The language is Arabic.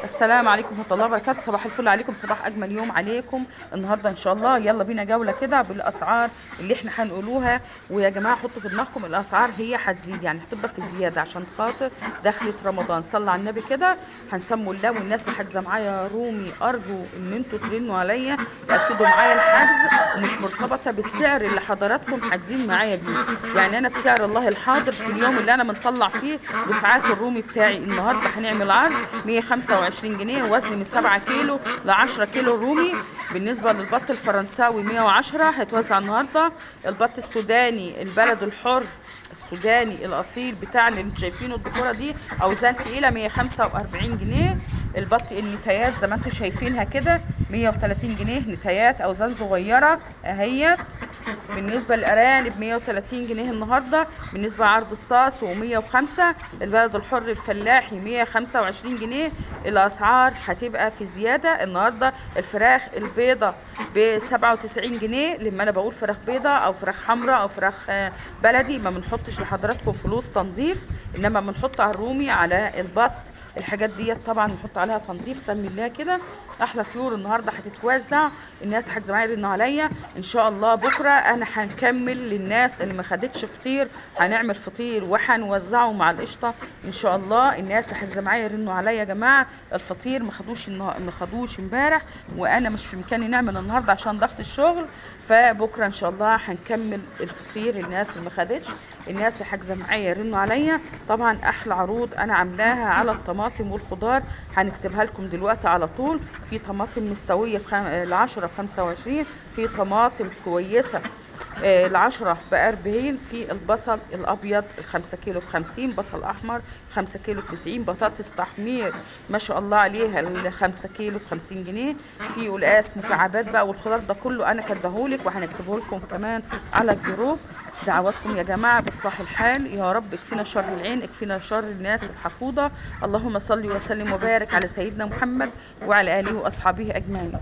السلام عليكم ورحمة الله وبركاته. صباح الفل عليكم، صباح أجمل يوم عليكم. النهاردة إن شاء الله يلا بينا جولة كده بالأسعار اللي احنا هنقولوها. ويا جماعة حطوا في دماغكم الأسعار هي هتزيد، يعني هتبقى في زيادة عشان خاطر دخلة رمضان. صلى على النبي كده، هنسموا الله. والناس اللي حاجزة معايا رومي أرجو إن انتوا ترنوا عليا تأكدوا معايا الحجز، ومش مرتبطة بالسعر اللي حضراتكم حاجزين معايا بيه. يعني أنا بسعر الله الحاضر في اليوم اللي أنا بنطلع فيه دفعات الرومي بتاعي. النهاردة هنعمل عرض 125 جنيه، وزن من 7 كيلو ل 10 كيلو رومي. بالنسبة للبط الفرنساوي 110 هيتوزع النهارده. البط السوداني البلد الحر السوداني الأصيل بتاعنا اللي انتوا شايفينه الدكورة دي أوزان تقيلة 145 جنيه. البط النتايات زي ما انتوا شايفينها كده 130 جنيه، نتايات أوزان صغيرة اهيت. بالنسبة للأرانب 130 جنيه النهاردة. بالنسبة لعرض الصاص و105. البلد الحر الفلاحي 125 جنيه. الأسعار هتبقى في زيادة النهاردة. الفراخ البيضة ب 97 جنيه. لما أنا بقول فراخ بيضة أو فراخ حمراء أو فراخ بلدي ما بنحطش لحضراتكم فلوس تنظيف، إنما بنحط على الرومي على البط الحاجات ديت طبعا نحط عليها تنظيف. سمي الله كده. احلى طيور النهارده هتتوزع. الناس حاجزه معايا يرنوا عليا ان شاء الله. بكره انا هنكمل للناس اللي ما خدتش فطير، هنعمل فطير وهنوزعه مع القشطه ان شاء الله. الناس اللي حاجزه معايا يرنوا عليا يا جماعه. الفطير ما خدوش امبارح، وانا مش في مكاني نعمل النهارده عشان ضغط الشغل. فبكره ان شاء الله هنكمل الفطير. الناس اللي ما خدتش، الناس اللي حاجزه معايا يرنوا عليا. طبعا احلى عروض انا عاملاها على الطماطم والخضار هنكتبها لكم دلوقتي على طول. في طماطم مستويه ل10 ب25، في طماطم كويسه ال10 ب40، في البصل الابيض 5 كيلو ب50، بصل احمر 5 كيلو ب90، بطاطس تحمير ما شاء الله عليها 5 كيلو ب50 جنيه. في قلقاس مكعبات بقى، والخضار ده كله انا كاتبهولك وهنكتبه لكم كمان على الجروب. دعواتكم يا جماعه باصلاح الحال يا رب. اكفينا شر العين، اكفينا شر الناس الحقوده. اللهم صل وسلم وبارك على سيدنا محمد وعلى اله واصحابه اجمعين.